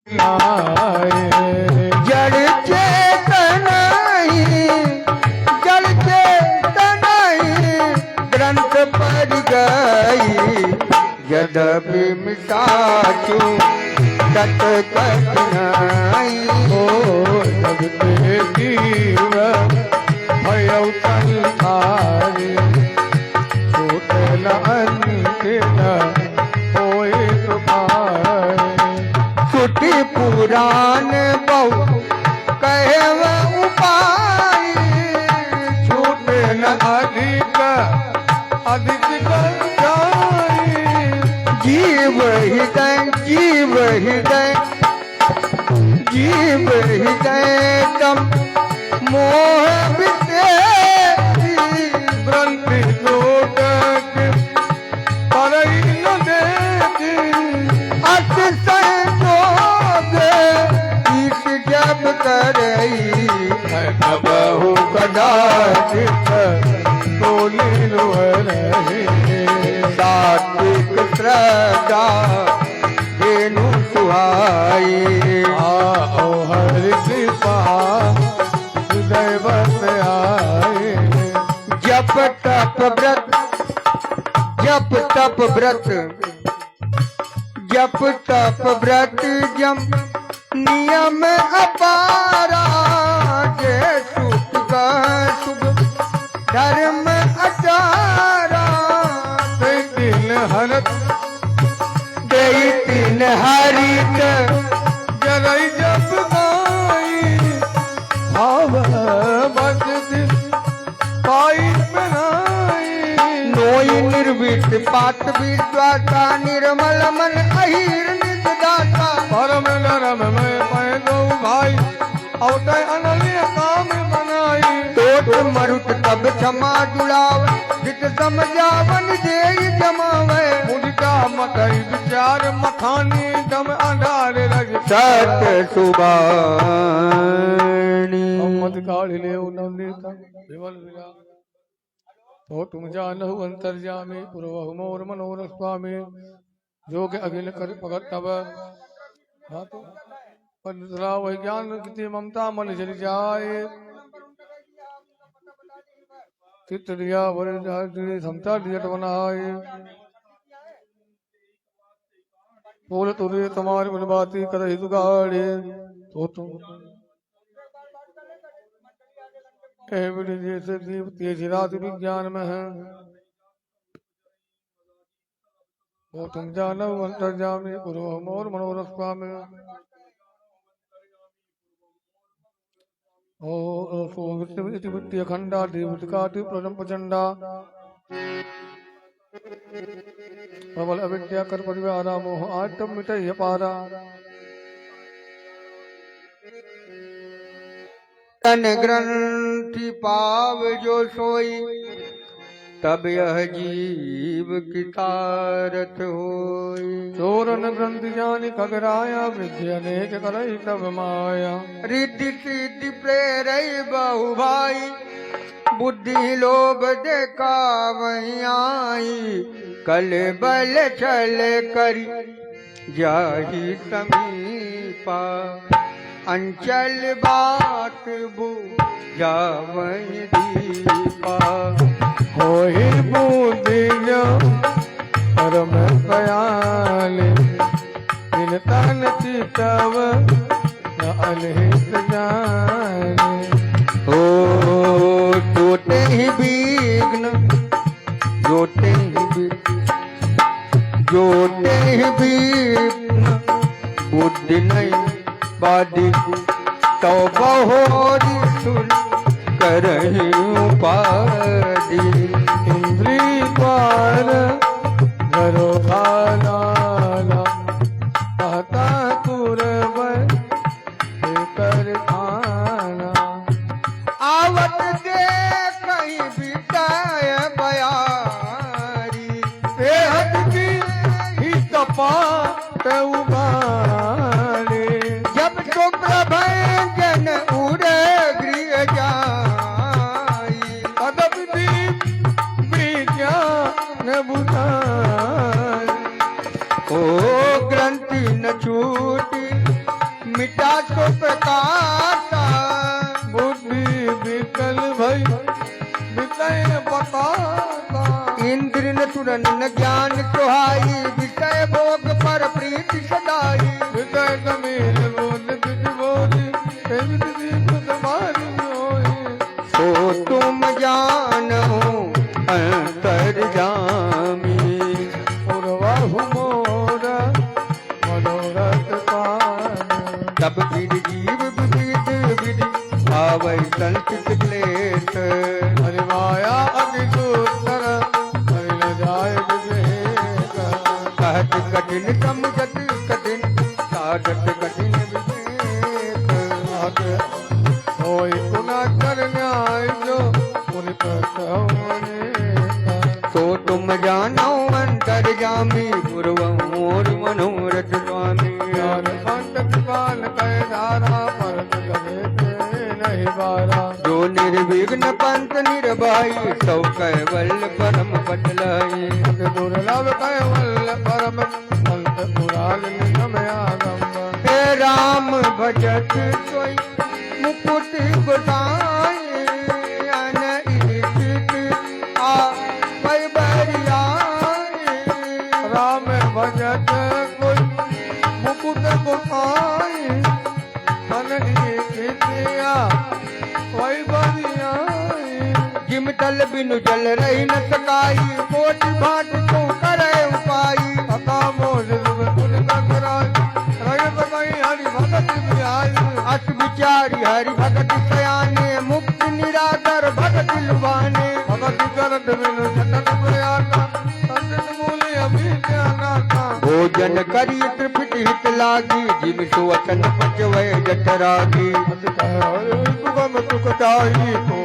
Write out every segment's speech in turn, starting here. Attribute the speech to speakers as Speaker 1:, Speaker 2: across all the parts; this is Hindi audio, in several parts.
Speaker 1: जड़ चेतनाई ग्रंथ पर गई यद्यपि मिटाचू तत कठिनाई
Speaker 2: हो जगते जीव भयउ संसारी छूट न अंकित होए तुमारे
Speaker 1: छुटी पुराण बहु कहव उपाय
Speaker 2: छूट न अधिक अधिक
Speaker 1: जीव हृदय तम मोह
Speaker 2: ग्रंथि लोटक परई न देखी
Speaker 1: अत संयोग ईश जब करई
Speaker 2: बहु कदाचित बोली रहे
Speaker 1: सात्विक श्रद्धा धेनु सुहाई
Speaker 2: आओ हरि कृपा हृदय बस आए
Speaker 1: जप तप व्रत जम नियम अपारा जे सुख का शुभ धर्म अचारा
Speaker 2: दिन हरत
Speaker 1: दे तीन हरित
Speaker 2: जरई जब गाई भाव बस दिन पाई बनाई
Speaker 1: नोई निर्वित पात विश्वासा निर्मल मन अहिर निज दाता
Speaker 2: परम नरम में पैदो भाई अवतय अनलिय काम बनाई
Speaker 1: तोट मरुत तब क्षमा जुड़ाव जित समझावन जेई जमावे
Speaker 2: मुझका मतई विचार मखानी दम अंधार रज
Speaker 1: सत सुबानी
Speaker 2: मत काढ़ ले नवनीता विमल विरा तो तुम जानहु अंतर्यामी पूर्वहु मोर मनोर स्वामी जोग अखिल कर भगत तब हाँ तो पंडितरा वही ज्ञान किति ममता मन जल जाए चित्त दिया वरी समता दियट बनाए बोल तुरे तुम्हारी मन बाती कर हित गाड़े तो तुम जैसे दीप तेज रात विज्ञान में है वो तुम जानो अंतर्जामी गुरु मोर मनोरथ स्वामी ओ सोविति वित्तीय खंडा देवतिकाति प्रलम प्रचंडा प्रबल अविद्या कर परिवारा मोह आटम मिटय पारा
Speaker 1: तन ग्रंथि पाव जो सोई तब यह जीव की तारत होई
Speaker 2: चोरन ग्रंथि जानि खगराया वृद्धि अनेक करई तब माया
Speaker 1: रिद्धि सिद्धि प्रेरई बहु भाई बुद्धि लोभ देखा वही आई कल बल चल करी जाहि समीपा अंचल बात बुझावई दीपा
Speaker 2: होहि बुद्धि परम कयाले दिन तन चितव न अनहित जाने
Speaker 1: हो टूटे ही विघ्न जोते ही विघ्न बुद्धि नहीं बादी तो बहोरी सुन करही उपाधि
Speaker 2: इंद्री द्वार घरो खाना कहता तुरब कर खाना
Speaker 1: आवत दे कहीं बिताय बयारी
Speaker 2: बेहद की ही तपा उगारे
Speaker 1: जब तो प्रभंजन उड़े गृह जाई
Speaker 2: अदब दीप विज्ञान बुझाई
Speaker 1: ओ ग्रंथि न छूटी प्रकाशा
Speaker 2: बुद्धि विकल भई विषय बताता
Speaker 1: इंद्र न सुरन न ज्ञान सुहाई विषय भोग पर प्रीति सदाई
Speaker 2: विषय समीर बोल बिज बोली तेज दीप समारी होई
Speaker 1: सो तुम जानो अंतर्यामी
Speaker 2: पुरवाहु मोर मनोरथ पान
Speaker 1: तब विद जीव विविध विधि भावै संचित क्लेश
Speaker 2: हरि माया अतिदूतर हरि न जाय विवेक
Speaker 1: कहत कठिन समझत कठिन साधत कठिन विवेक
Speaker 2: होय गुना कर न्याय जो पुनि
Speaker 1: सो तुम जानो अंतर्यामी पूर्वमोर मनोरथ स्वामी
Speaker 2: ज्ञान संत कृपाल कह धारा परत गए नहीं बारा
Speaker 1: जो निर्विघ्न पंथ निर्भय सौ कैवल परम बतलाई
Speaker 2: दुर्लभ कैवल परम संत पुराल निगम आगम
Speaker 1: हे राम भजत सोई मुकुट गोसाई अनइच्छित आ कैबरियाई
Speaker 2: राम भजत कोई मुकुट गोसाई मन इच्छितिया कोई बरियाई
Speaker 1: जिम तल बिनु जल रही न सकाई कोट भाट को करे उपाई
Speaker 2: अका मोज गुण कराई रगत कहीं हरि भगत बिहाई
Speaker 1: अस विचारी हरि भगत सयाने मुक्त निराकर भगत लुभाने
Speaker 2: भगत करत बिनु जगत प्रयाता संत मूल अभिज्ञाना
Speaker 1: भोजन करी त्रिपिट हित लागी जिम सुवचन पचवै जठरागी
Speaker 2: सुगम सुखदाई को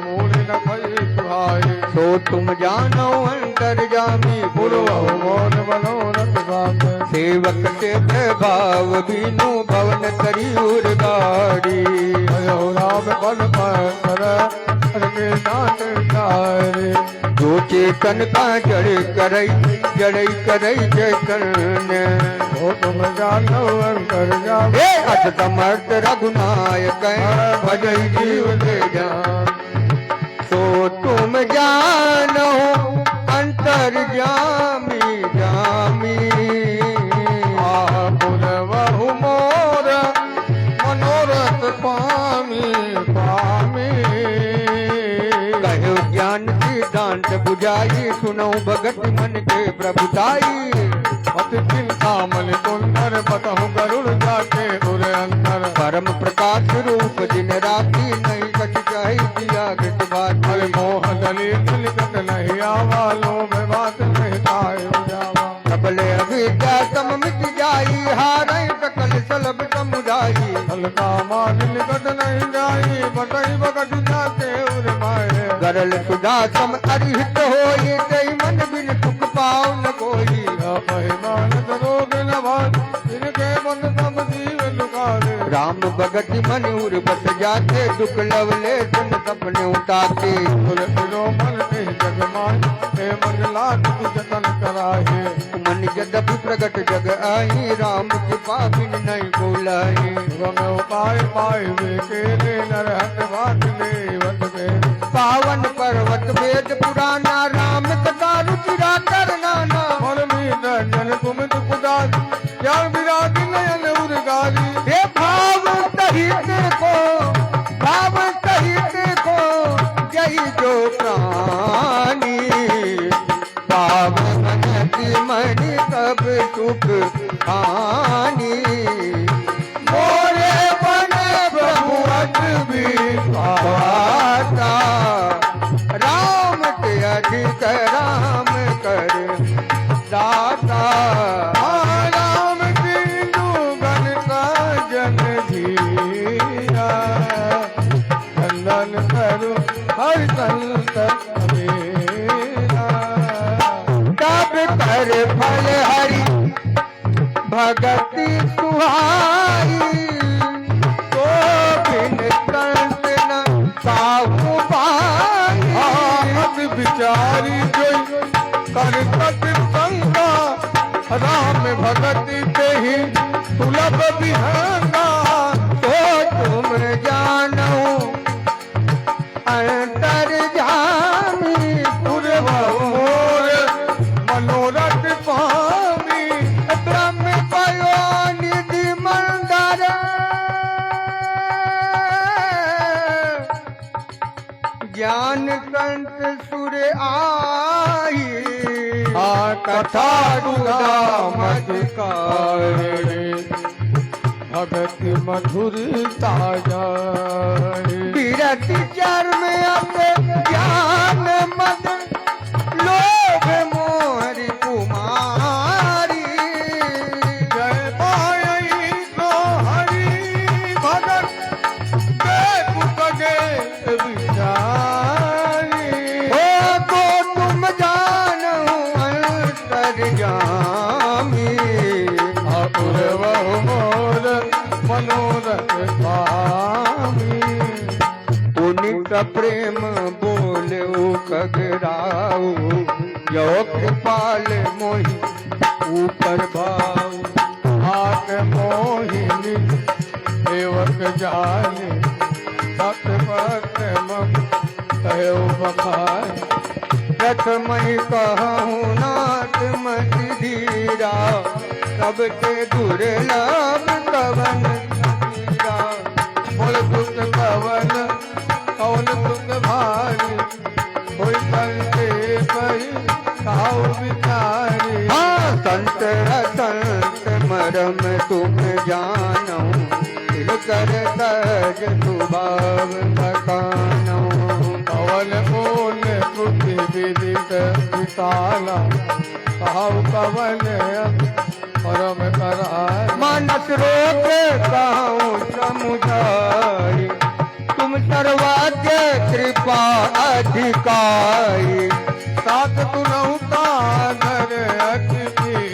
Speaker 2: मूल न भई सुहाई
Speaker 1: सो तुम जानो अंतर्यामी
Speaker 2: पूर्व मोन मनोरथ गाम
Speaker 1: सेवक से प्रभाव बीनु भवन करी उर्गाड़ी
Speaker 2: अयो राम बल पर के नाथ तारे
Speaker 1: जो चेतन का जड़ करई चेतन
Speaker 2: वो तुम जानो अंतर जाम
Speaker 1: हे अस समर्थ रघुनायक भजई जीव के जान सो तुम जानो अंतर्यामी जामी
Speaker 2: पुरवहु मोर मनोरथ पामी पामी
Speaker 1: कहो ज्ञान सिद्धांत बुझाई सुनो भगत मन के प्रभुताई
Speaker 2: अति चिंता मन कुंदर पतहु गरुड़ जाके उर अंतर
Speaker 1: परम प्रकाश रूप दिन राती नहीं कछ चाही दिया गत बात
Speaker 2: हर मोह दली निकट नहीं आवा लोभ बात नहीं ताय जावा
Speaker 1: सबले अविद्या सम मिट जाई हारै सकल सलब समुदाई
Speaker 2: हल्का मान निकट नहीं जाई बटई बकट जाके उर माए
Speaker 1: गरल सुधा सम अरिहित होई तई मन बिन सुख पाओ न कोई
Speaker 2: महिमान रोग न भाई इनके मन सब जीव लुकारे
Speaker 1: राम भगत मन उर बस जाते दुख लवले सुन सपने उताते
Speaker 2: तुर तिरो मन नहीं जग माय हे मन लाख तु जतन कराहे
Speaker 1: मन यद्यपि प्रगट जग आई राम कृपा बिन नहीं बोलाई
Speaker 2: रम उपाय पाए वे केले नरहत बात ले वत में
Speaker 1: पावन पर्वत वेद पुराना राम कथा रुचिरा करना ना
Speaker 2: और मीन जन कुमित कुदास ज्ञान विरागी नयन उर्गारी
Speaker 1: हे भाव सहित को जय जो प्राणी पावन मणि कब सुख हानि मोरे मन प्रभु अट भी पाता राम के अधिक राम कर दाता
Speaker 2: राम दीनु गणता जन धीरा चंदन करो हर संत मेरा
Speaker 1: तब कर फल हरि भगति सुहाई तो बिन संत न पाहु पाई
Speaker 2: आमद विचारी जोई कर सत संगा राम भगति ते ही सुलभ विहंगा
Speaker 1: तो ज्ञान संत सुर आई
Speaker 2: कथा मत भगत मधुरता जाए
Speaker 1: विरति चर्म अत ज्ञान मद लोभ मोहरी कुमारी
Speaker 2: जय पाई तो हरि भगत के विचारी
Speaker 1: हो तो तुम जानो अंतर्यामी
Speaker 2: अपूर्व मोर मनोरथ स्वामी
Speaker 1: उनका प्रेम बोलो खगराओ यो कृपाल मोहि ऊपर भाव
Speaker 2: हाथ मोहिनी सेवक जाने भक्त भक्त मम कहो बखाए
Speaker 1: प्रथम कहूँ नाथ मत धीरा सबके दुर्लभ कवन धीरा
Speaker 2: बोल दुख कवन कौन दुख भारी कोई संते कही खाओ विचारी
Speaker 1: हाँ संत संत मरम तुम जानो कर तज सुभाव बखानो
Speaker 2: कवन बोल कृति विदित विशाला कहाउ कवन परम कराय
Speaker 1: मानस रोक कहूँ समुझाई तुम सर्वाद्य कृपा अधिकारी
Speaker 2: सात तुनौता धर अतिथि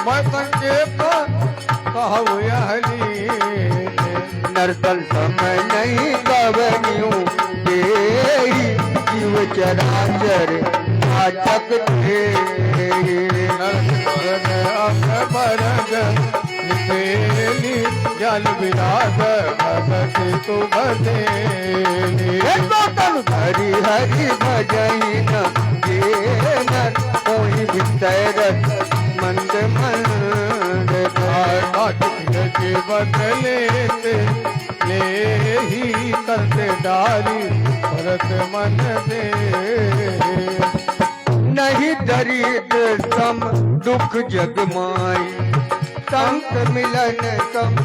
Speaker 2: मैं संक्षेप कहु यहली
Speaker 1: नरतल समय नहीं कवनियों देहि जीव चराचर आचक थे
Speaker 2: बरग निपेली जल विराग भगत सुभदेली
Speaker 1: हरि हरि भजहि न ये नर कोई विसरत मंद मंद
Speaker 2: के बदले ले ही करते डारी भरत मन दे
Speaker 1: नहीं दरिद्र सम दुख जग माई संत मिलन सम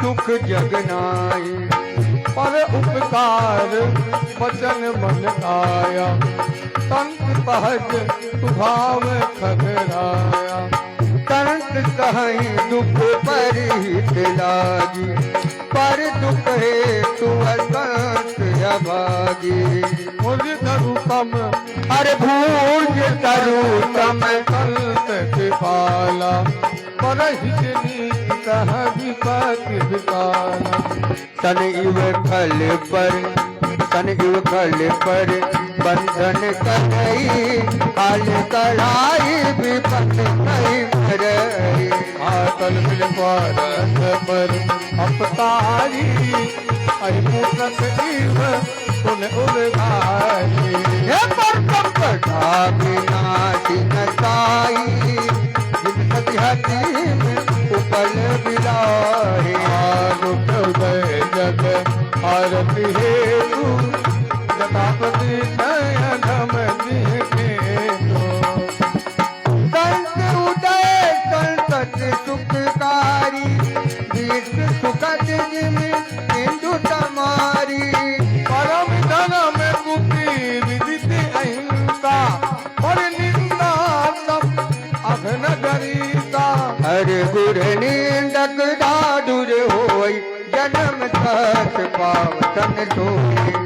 Speaker 1: सुख जग नाई
Speaker 2: पर उपकार वचन मन आया संत सहज स्वभाव खगराया
Speaker 1: संत कहीं दुख पर हित लागी पर दुख है तू संत अभागी
Speaker 2: मुझ तरुतम
Speaker 1: अरे भूज तरु तम
Speaker 2: संत कृपाला पर हित नीति कह विपति विकाला
Speaker 1: तन इव खल पर बंधन करई हाल कढ़ाई विपत नहीं मरई
Speaker 2: आतल मिल पारस पर अपतारी अहिमुखत इव कुल उलगारी
Speaker 1: हे पर कपटा विनाशी नसाई जिन हती में उपल बिलाही
Speaker 2: आरुट उदय जग आरती हेतु जटापति नयनम दिखे
Speaker 1: संत उदय संत सुखकारी विष सुखद जिमि इंदु तमारी
Speaker 2: परम धर्म गुप्ति विदित अहिंसा पर निंदा सब अघन गरीता
Speaker 1: हर गुर निंदक दादुर होई जन्म तस पावतन सोई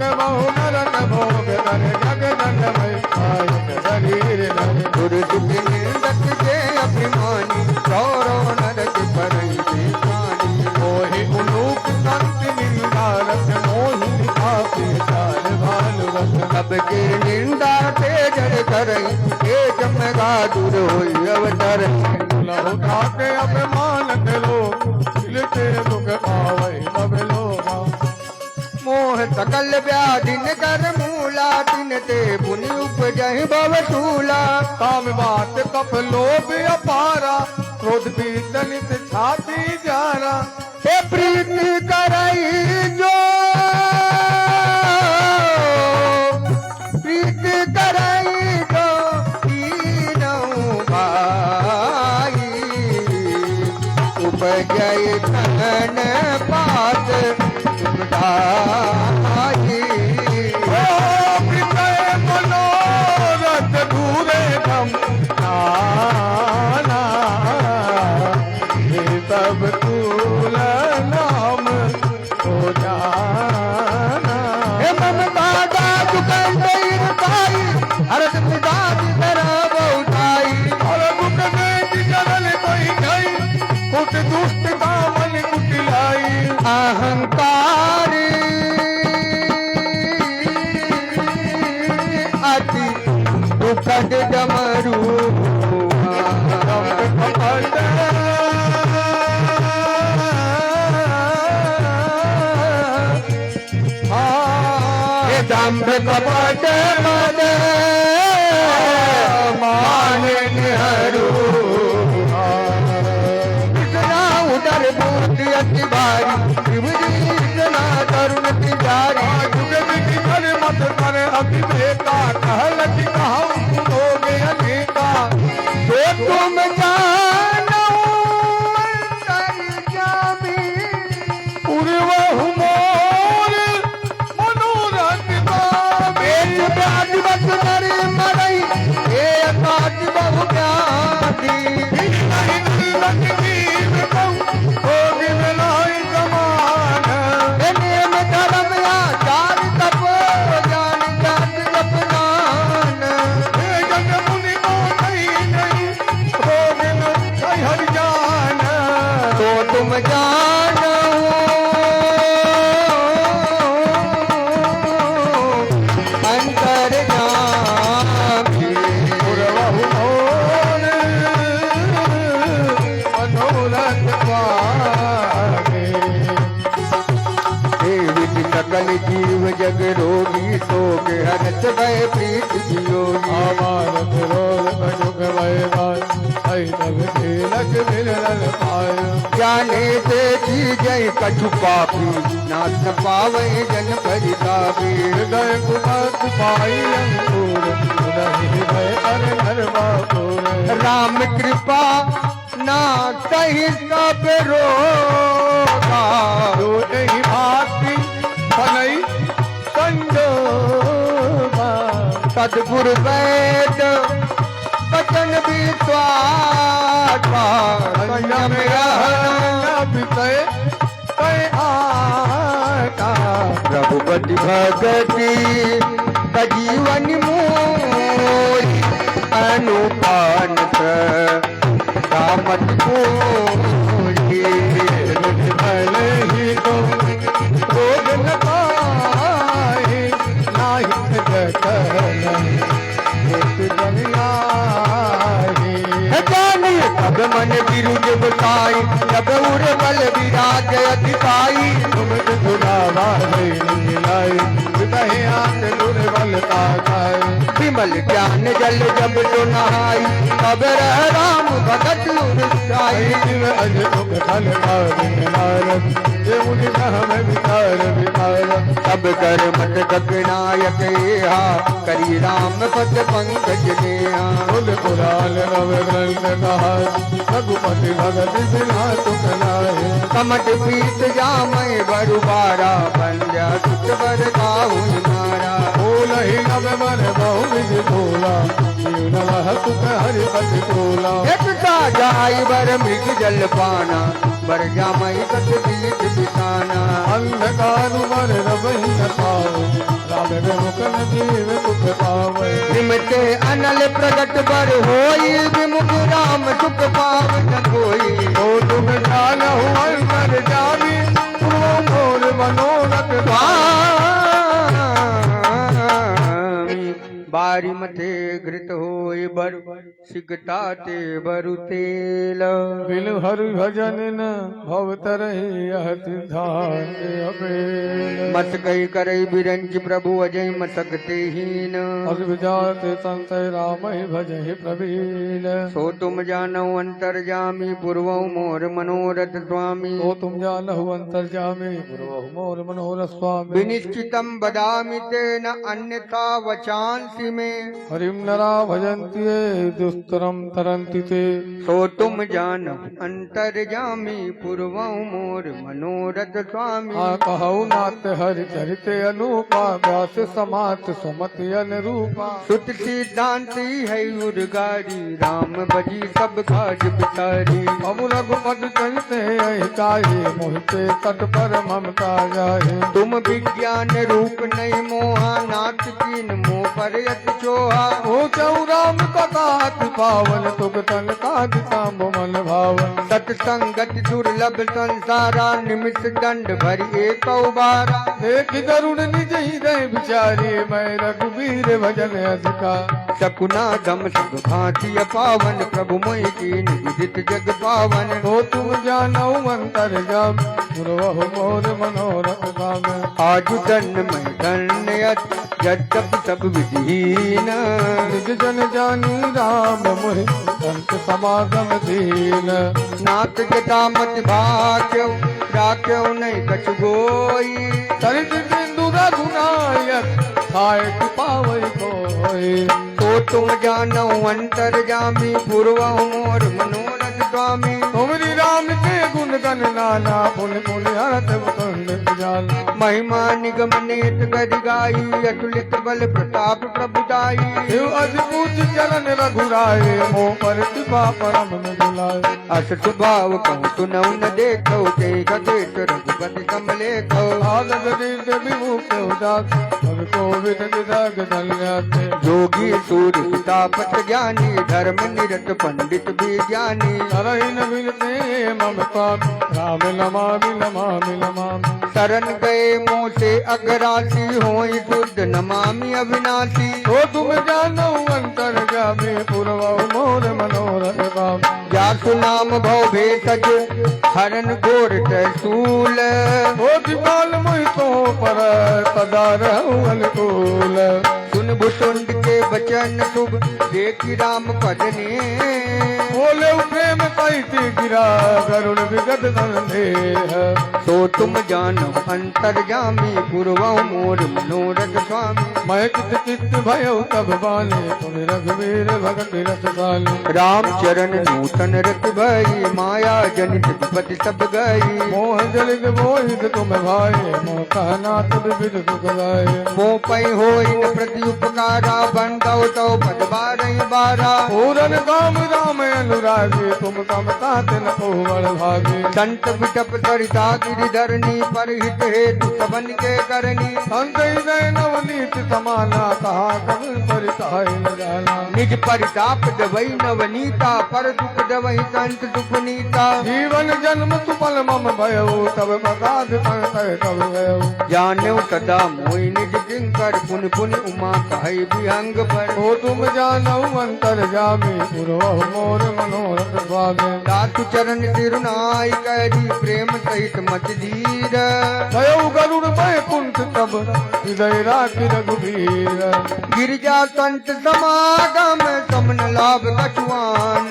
Speaker 2: बहु नरक भोग धन जग दंडमय शरीर धन
Speaker 1: गुर दुख निंदक जे अभिमानी गौरव नरक परई बेचानी
Speaker 2: मोहि उलूक संत निंदारक मोहि आपे चाल भाल रस
Speaker 1: सबके निंदा ते जड़ करई हे जमगा दूर होई अवतर
Speaker 2: लहु ठाके अभिमान के लोग खिलते दुख पावै तब लोगा
Speaker 1: मोह सकल व्याधिन कर मूला तिन ते पुनि उपजहि भव शूला
Speaker 2: काम बात कप लोभ अपारा क्रोध पीतनित छाती जारा
Speaker 1: हे प्रीति करई जो उपजय धन पात सुखदाई।
Speaker 2: मनोरथ दूरे धम नाना तब तूल नाम हो जाना।
Speaker 1: हे ममता दास कंदईर पाई हरत मिजाज धरा बहुताई।
Speaker 2: और दुख में जगल कोई नहीं कुट दुष्ट का मन कुटिलाई।
Speaker 1: अहंकार अति दुखद डमरू दम्भ कपट मद मान निहरू। इतना उदर बूट अति भारी इतना तरुण तिजारी।
Speaker 2: मत कर अभिनेता कहलत कहूँ होगे अनेका।
Speaker 1: तो तुम जानो अंतर्यामी
Speaker 2: पूर्व मोर मनोरथ
Speaker 1: बेच ब्याज बस नर मरई ये काज बहु ब्याजी। नियम धर्म आचार तप ज्ञान जात जपनान। तो तुम जानो अंतर्यामी
Speaker 2: मनोरथ
Speaker 1: देवित सकल जीव जग रोगी सोग हरत भय प्रीत जियोगी।
Speaker 2: भारत रोल कजुग वैवान तब तिलक मिलल पायो।
Speaker 1: जाने से जी जय कछु पापी नाथ न पावे जन परितापी।
Speaker 2: हृदय कुमत पाई अंकुर नहीं भय अर नर बापुर।
Speaker 1: राम कृपा ना सही सब रोगा।
Speaker 2: जो नहीं भाती भलई संजोगा।
Speaker 1: सदगुरु वैद वचन विश्वास संयम रहना। रघुपति भगति जीवन मोरी अनुपान रामत कोरी।
Speaker 2: भले ही तो रोग न पाए नाहित
Speaker 1: जानी तब मन विरुज बताई तब उर बल विराज अधिकाई।
Speaker 2: तुम सुनावा मिलाई आंख दुर्बल पाए।
Speaker 1: विमल ज्ञान जल जब तो नहाई तब रह राम भगत उर्साई।
Speaker 2: शिव अज मुख फल नारद ये मुनि में विकार विकार।
Speaker 1: तब कर मत गगनायक हा करी राम पद पंकज नेहा।
Speaker 2: कुल पुराण नव ग्रंथ कहा रघुपति भगत बिना तुक नाहि।
Speaker 1: कमट पीत जामय बरुबारा बंजा सुख बर गाऊ मारा।
Speaker 2: बोल ही नव मन बहु विज बोला नवह सुख हरिपति बोला।
Speaker 1: एकता जाय बर मृग जल पाना बर जामय कत बीत बिताना।
Speaker 2: अंधकार वर रवहि न पाओ राम मुख न जीव सुख पावे।
Speaker 1: निमते अनल प्रगट बर होई विमुख राम सुख पाव न कोई।
Speaker 2: तो तुम जानहु अंतर जामी पूर्व मोर मनोरथ
Speaker 1: स्वामी। बारी मथे घृत होय बर सिगटा ते बरु तेल।
Speaker 2: बिन हरि भजन न भव तरहि यह सिद्धांत अपेल।
Speaker 1: मत कही करई बिरंज प्रभु अजय मसकते हीन।
Speaker 2: अस विजात संत राम ही भजहि प्रवीण।
Speaker 1: सो तुम जानौ अंतर्यामी पूर्वौ मोर मनोरथ स्वामी।
Speaker 2: तो तुम जानहु अंतर्यामी पूर्वहु मोर मनोरथ स्वामी।
Speaker 1: विनिश्चितम बदामि तेन अन्यथा वचांसि में।
Speaker 2: हरिम नरा भजन्ति यत्ये दुस्तरम तरंति ते।
Speaker 1: सो तुम जानो अंतर्यामी पूर्वं मोर मनोरथ स्वामी।
Speaker 2: कहु नाथ हरि चरिते अनूपा व्यास समात सुमति अनुरूपा।
Speaker 1: सुत सिद्धांति है उर्गारी राम बजी सब काज बितारी।
Speaker 2: अब रघुपति चलते अहिताये मोहिते तट पर ममता जाहे।
Speaker 1: तुम विज्ञान रूप नहीं मोहा नाथ कीन मोह पर यति चोहा।
Speaker 2: हो चऊ राम कथा अति पावन तुग तन काज सांब मन भावन।
Speaker 1: सत्संगत दुर्लभ संसारा निमिष दंड भरी एक बारा।
Speaker 2: देख गरुड़ निज हृदय विचारी मैं रघुवीर भजन अधिकार।
Speaker 1: सकुना दम सब भांति पावन प्रभु मोहि कीन विदित जग पावन।
Speaker 2: हो तुम जानो अंतर जाम गुरुवहु मोर मनोरथ काम।
Speaker 1: आजु धन्य मैं धन्य जब सब विधीन।
Speaker 2: निज जन जानी राम मोहि संत समागम दीन।
Speaker 1: नाथ जटा मत भाक्यो राख्यो नहीं कछु गोई।
Speaker 2: चरित सिंधु रघुनायक सायक पावै कोई।
Speaker 1: तो तुम जानो अंतर जामी पूर्व मोर मनोरथ स्वामी।
Speaker 2: तुमरी राम के गुण गण नाना पुन पुन हरत मुकुंद जाल।
Speaker 1: महिमा निगम नेत गद गाई अतुलित बल प्रताप प्रभु दाई।
Speaker 2: शिव अद्भुत चरण रघुराए मोह पर कृपा परम न बुलाए।
Speaker 1: अस स्वभाव कहूँ सुनौ न देखो ते गदेश रघुपति समलेखो।
Speaker 2: आनंद दीन विमुख उदास अब कोविद विदाग धन्याते।
Speaker 1: योगी सूर्य सुतापत ज्ञानी धर्म निरत पंडित भी ज्ञानी।
Speaker 2: तरहि न मिलते मम पाप राम नमामि नमामि नमामि।
Speaker 1: शरण गए मोह से अग्रासी होई शुद्ध नमामि अविनाशी।
Speaker 2: तो तुम जानो अंतर जामे पूर्व मोर मनोरथ काम।
Speaker 1: जासु नाम भव भेषज हरन घोर त्रिशूल।
Speaker 2: हो दिवाल मोहि तो पर सदा रहु अनुकूल।
Speaker 1: सुन भुसुंड के बचन शुभ देखी राम पद ने।
Speaker 2: बोले प्रेम कैसे गिरा गरुड़ विगत संदेह।
Speaker 1: तो तुम जानो अंतर्यामी पूर्व मोर मनोरथ स्वामी।
Speaker 2: मैं कित चित्त भयो तब बाले तुम रघुवीर भगत रस साले।
Speaker 1: राम चरण नूतन रत भई माया जनित विपति सब गई।
Speaker 2: मोह जलित मोहित तुम भाई मोह कहनाथ विविध सुख गाए।
Speaker 1: मोह पै होई न प्रति उपकारा बंदौ तो पद बारहि बारा।
Speaker 2: पूरन काम राम अनुरागे तुम समता न कोवल भागे।
Speaker 1: संत बिटप सरिता गिरिधरनी पर हित हेतु सबन के करनी।
Speaker 2: संत हृदय नवनीत समाना कहा कबीर परिताय न जाना।
Speaker 1: निज परिताप दवई नवनीता पर दुख दवई संत दुख नीता।
Speaker 2: जीवन जन्म सुफल मम भयो तब प्रसाद संतय तब गयो।
Speaker 1: जान्यो सदा मोहि निज किंकर पुन पुन उमा कहै विहंग पर।
Speaker 2: हो तुम जानो अंतर जामी पूर्व मोर मनोरथ स्वामी।
Speaker 1: दासु चरण सिरुनाई करी प्रेम सहित मत धीर।
Speaker 2: भयो गरुड़ मैं कुंठ तब हृदय राखि रघुवीर।
Speaker 1: गिरिजा संत समागम समन लाभ कछुआन।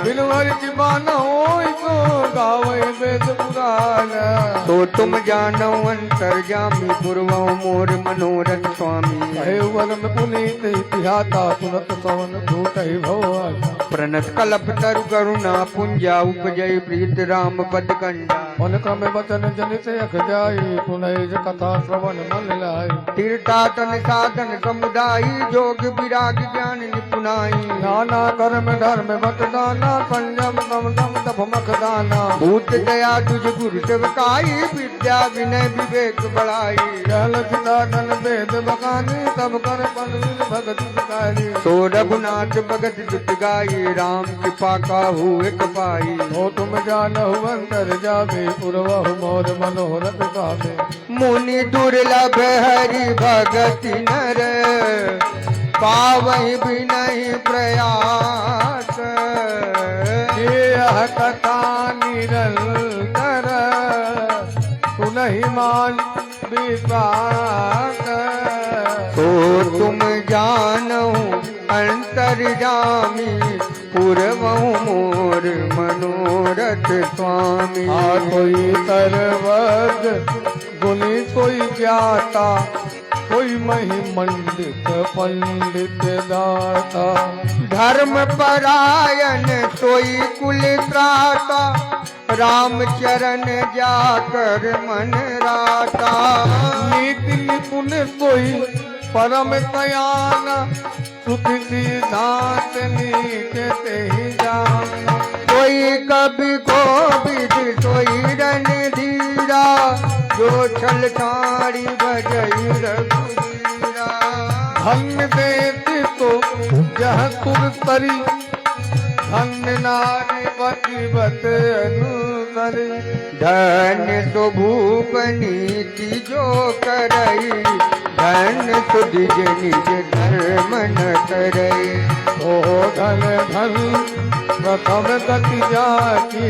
Speaker 2: बिनु हरि कृपा न होई तो गावे वेद पुराण।
Speaker 1: तो तुम जानो अंतर जामी पूर्व मोर मनोरथ स्वामी।
Speaker 2: कहे वन में पुनीत इतिहाता सुनत सवन भूत भव।
Speaker 1: प्रणत कलप तरु करुणा पुंजा उपजय प्रीत राम पद कंडा।
Speaker 2: मन क्रम वचन जनित अख जाई पुनैज कथा श्रवण मन लाई।
Speaker 1: तीर्थाटन साधन समुदायी जोग विराग ज्ञान निपुणाई।
Speaker 2: नाना कर्म धर्म बत दाना संयम सम दम तप मख दाना।
Speaker 1: भूत दया तुझ गुरु सेवकाई विद्या विनय विवेक बढ़ाई।
Speaker 2: जल चिदान वेद बखानी तब कर पन भगत सुखाई।
Speaker 1: तो रघुनाथ भगत जुट गाई राम कृपा काहू एक पाई।
Speaker 2: हो तुम जानहु अंतर जावे पूर्व मोर मनोरथ स्वामी।
Speaker 1: मुनि दुर्लभ हरि भगत नर पावहि बिनहि प्रयास।
Speaker 2: यह कथा निरंतर पुनहि मान विश्वास।
Speaker 1: तो तुम जानो अंतर्यामी पूर्वहु मोर मनोरथ स्वामी।
Speaker 2: कोई सर्वज्ञ गुणी कोई ज्ञाता कोई मही मंडित पंडित दाता।
Speaker 1: धर्म परायण सोई कुल त्राता, राम चरण जाकर मन राता।
Speaker 2: नीति निपुण सोई परम तयाना, श्रुति सिद्धांत नीचे ते ही जाना।
Speaker 1: कोई कवि कोविद सोई रणधीरा, जो छल छाड़ी बजई रघुवीरा।
Speaker 2: धन्य देती तो यह तुर तरी, धन्य नारी पतिवत अनुसरी।
Speaker 1: धन्य तो भूप नीति जो करई, धन्य तो निज निज धर्म न करई।
Speaker 2: ओ धन धन प्रथम गति जाकी,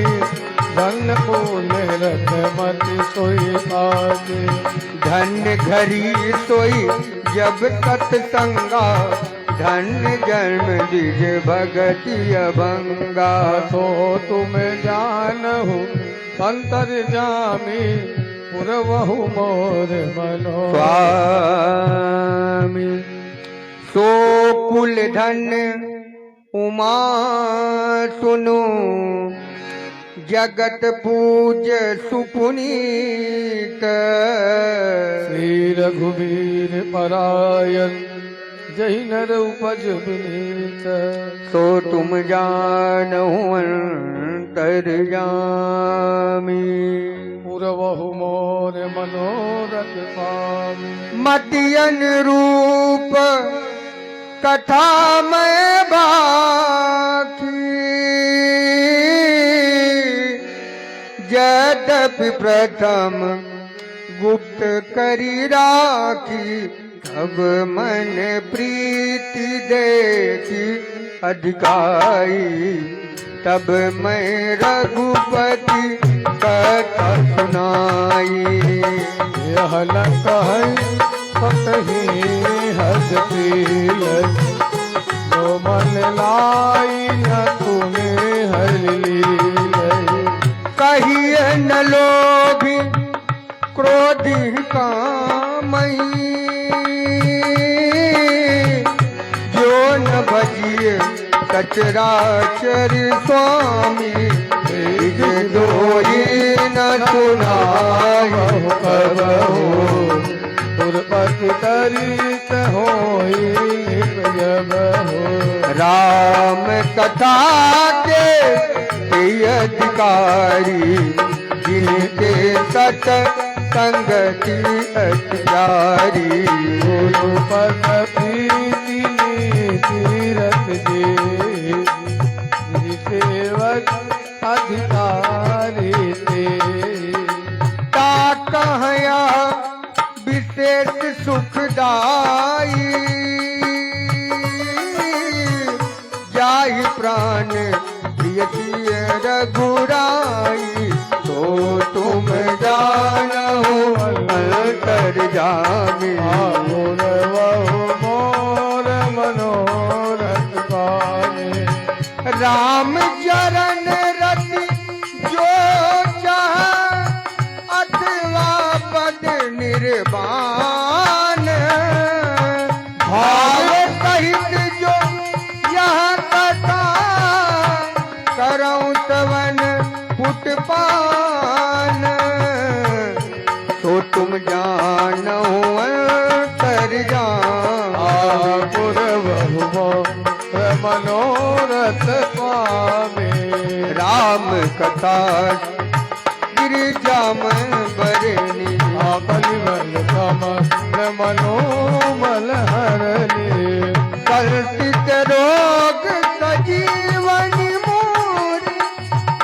Speaker 2: धन पूर्ण रथ मति सोई आगे।
Speaker 1: धन्य घरी सोई जब सत्संगा, धन्य जन्म द्विज भगति अभंगा।
Speaker 2: तो तुम जानहु अंतर्यामी, पुरवहु मोर मनो।
Speaker 1: स्वामी सो कुल धन उमा सुनो, जगत पूज सुपुनीत।
Speaker 2: श्री रघुवीर परायण, जय नर उपज विनीत।
Speaker 1: तो तुम जानहु अंतर्यामी,
Speaker 2: पुरवहु मोर मनोरथ स्वामी।
Speaker 1: मति अनुरूप कथा मैं बाकी, यद्यपि प्रथम गुप्त करी राखी। तब मन प्रीति देखी अधिकाई, तब मैं रघुपति कथा सुनाई।
Speaker 2: यह न कहै सतहि हस पील, जो मन लाई न तुम्हें हरि लीलै।
Speaker 1: कहिए न लोभी क्रोधी कामई, जो न भजिए सचराचर स्वामी। निज दोई न सुनाई कबहु,
Speaker 2: दुर्पति तरित होई जब हो।
Speaker 1: राम कथा के ये अधिकारी, जिनके सत संगति अत्यारी।
Speaker 2: गुरुपद प्रीति तीरथ जे, सेवक अधिकारी ते।
Speaker 1: ता कहया विशेष सुखदाई, जाहि प्राण प्रिय रघुराई। तो तुम जानहु अंतर्यामी,
Speaker 2: पुरवहु मोर मनोरथ स्वामी।
Speaker 1: राम चरण रति जो चाह, अथवा पद निर्वाण। भाव सहित जो यह कथा, करऊं तवन पुटपान। तो तुम जानहु अंतर्यामी,
Speaker 2: पुरवहु मोर मनोरथ स्वामी।
Speaker 1: राम कथा गिरिजा में बरनी,
Speaker 2: बलिवल समस्त मनोमल हरणी।
Speaker 1: कल्पित रोग सजीवन मोर,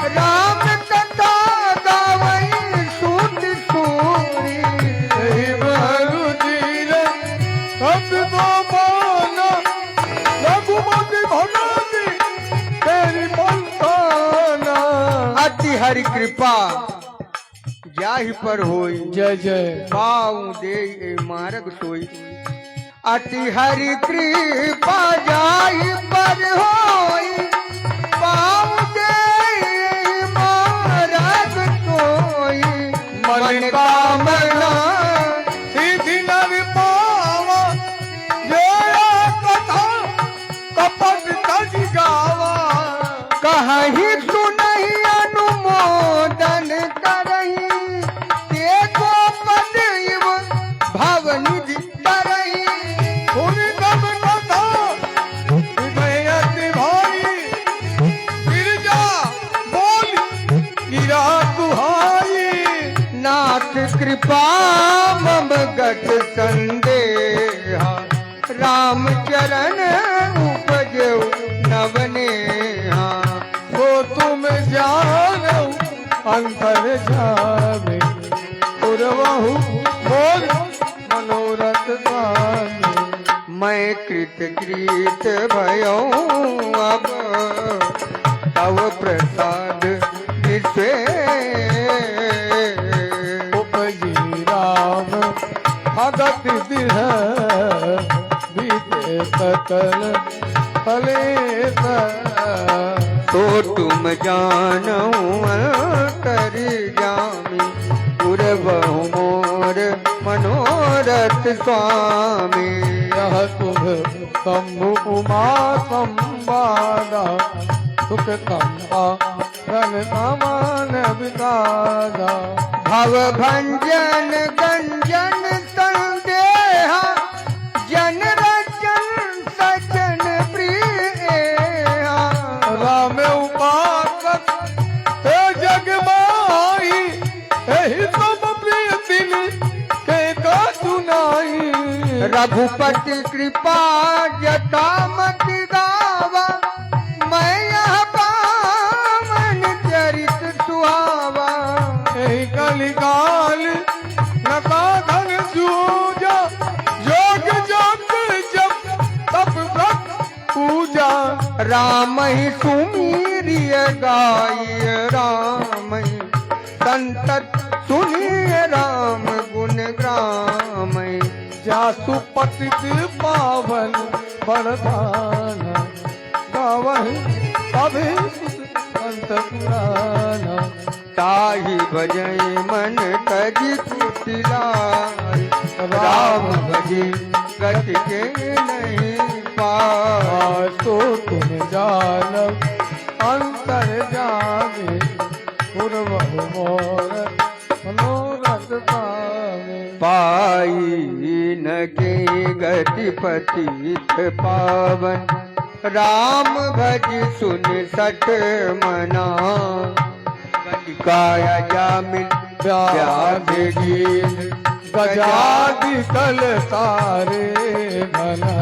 Speaker 1: राम कथा गावई सूत सूरी।
Speaker 2: बरु धीर कब वो माना, रघुमति भगति तेरी पंताना।
Speaker 1: अति हरि कृपा जाहि पर होई,
Speaker 2: जय जय।
Speaker 1: पाऊं दे ए मार्ग सोई। अति हरि कृपा जाहि पर होई, पाऊं दे ए मार्ग सोई। मन कामना
Speaker 2: सिद्धि नर पाई,
Speaker 1: कृपा मम गत संदेहा राम चरण उपजो नवनेहा
Speaker 2: तो तुम जानो अंतर जामे पुरवहु मोर मनोरथ स्वामी।
Speaker 1: मैं कृत कृत भयो अब तव प्रसाद विश्वे
Speaker 2: उपजी राम भगत दिह बीते सकल फलेश।
Speaker 1: तो तुम जानो कर जामी पुरवहु मोर मनोरथ स्वामी।
Speaker 2: यह तुम शंभु उमा संवादा सुख कंपा धन समान विकादा।
Speaker 1: भव भंजन गंजन संदेहा जन रचन सजन प्रिया।
Speaker 2: राम उपासक हे जग माई एहि सब प्रिय दिन के का सुनाई।
Speaker 1: रघुपति कृपा जटामति गावा मैं यह पावन चरित सुहावा।
Speaker 2: एहि कलिकाल नका धन जूजा योग जप जप तप व्रत पूजा।
Speaker 1: राम ही सुमीरिय गाय राम ही संतत सुनिय राम गुण ग्राम।
Speaker 2: जासु पतित पावन बरदाना गावहि सभी संत पुराना।
Speaker 1: ताहि भजय मन तज कुटिलाय राम भजी गति के नहीं पाय।
Speaker 2: तो तुम जानब अंतर जामे पुरवहु मोर मनोरथ स्वामी।
Speaker 1: पाई न के गति पतित पावन राम भज सुन सठ मना। काया जामिन व्याध गीन
Speaker 2: गजादि कल तारे घना।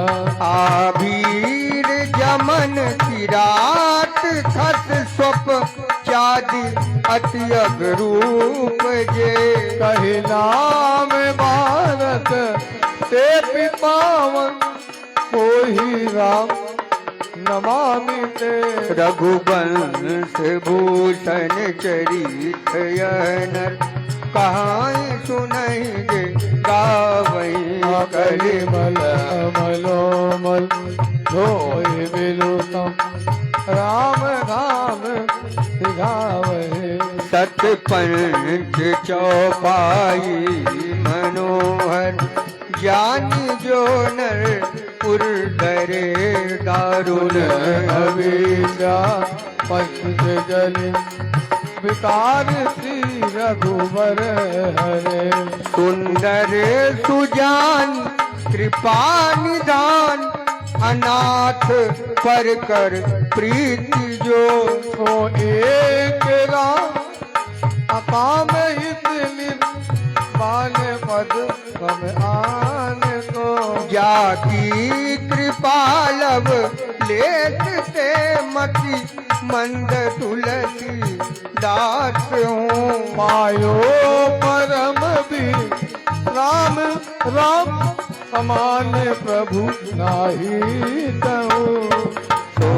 Speaker 1: आबीर जमन किरात खस स्वप चादि अति अगरूप जे।
Speaker 2: कही नाम भारत ते पिपावन कोई राम नमामि ते।
Speaker 1: रघुवंश भूषण चरित नर कहाँ सुनहि गावई
Speaker 2: कलिमल मलोमल धोय बिलुतम राम राम सिधावहे।
Speaker 1: सत पंच चौपाई मनोहर ज्ञानी जो नर पुरधरे दारुण
Speaker 2: अविद्या पंच जल विकार श्री रघुवर हरे।
Speaker 1: सुंदर सुजान कृपा निदान अनाथ पर कर प्रीति जो।
Speaker 2: सो एक राम अकाम हित निर्वाण पद सम आन को।
Speaker 1: जाकी कृपा लब लेत ते मति मंद तुलसी दास हूँ।
Speaker 2: पायो परम भी राम राम समान प्रभु नाही कहूँ।
Speaker 1: तो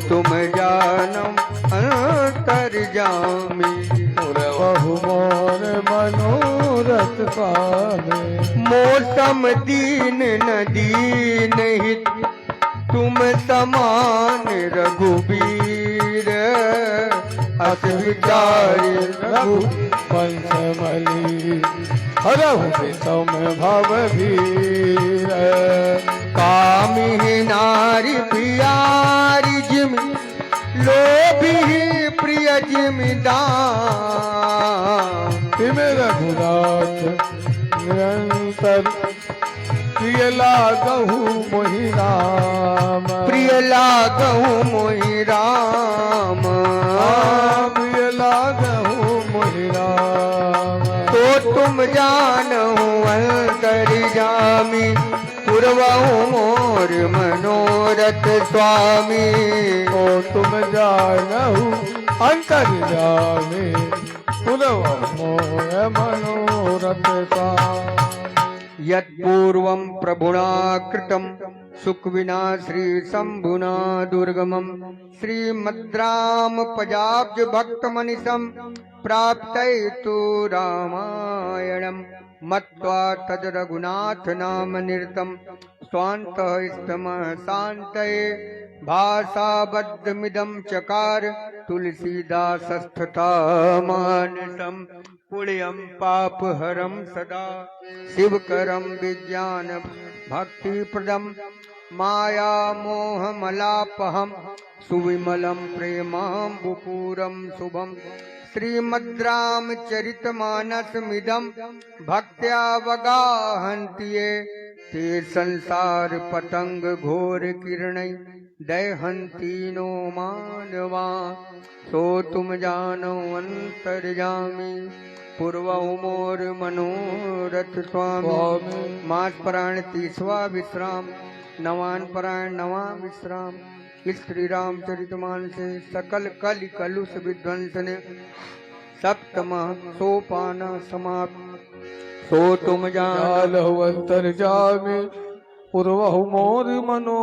Speaker 1: तुम जानम अंतर जामी
Speaker 2: बहु मोर मनोरथ स्वामी।
Speaker 1: मौसम दीन न दीन हित तुम समान रघुबीर। अस विचारी
Speaker 2: रघु पंचमली हरहु विषम भव भीर।
Speaker 1: कामी नारी प्यारी जिम लोभी प्रिय जिमिदान।
Speaker 2: तिम रघुनाथ निरंतर प्रिय लागहु मोहि राम।
Speaker 1: प्रिय लागहु मोहि राम।
Speaker 2: प्रिय लागहु मोहि राम।
Speaker 1: तो तुम जानहु अंतर्यामी पूर्वहु मोर मनोरथ स्वामी।
Speaker 2: ओ तुम जानहु अंतर्यामी पूर्वहु मोर मनोरथ स्वामी।
Speaker 1: यत्पूर्वं प्रभुना कृतं सुखविना श्री शंभुना दुर्गमं श्रीमद्रामपजाब्ज भक्तमनिशं प्राप्तयतु रामायणं मत्वा तद् रघुनाथ नाम निरतं स्वान्तः इष्टमः शान्तये भाषाबद्धमिदं चकार तुलसीदासस्तथा मानसं पुण्यं पापहरं सदा शिवकरं विज्ञान भक्तिप्रदं माया मोहमलापहं सुविमलं प्रेमाम्बुपूरं शुभं श्रीमद्रामचरितमानसमिदं भक्त्या वगाहन्ति ये ते संसार पतंग घोर किरणै दहन्ति नो मानवा। सो तुम जानो अंतर्यामी पूर्वहु मोर मनोरथ स्वामी। मास परायण 30वां विश्राम, नवान परायण 9वां विश्राम। इस श्री रामचरितमानसे सकल कलि कलुष विध्वंसने 7वां सोपान समाप्त। सो तुम जानो
Speaker 2: अंतर्यामी पूर्वहु मोर मनो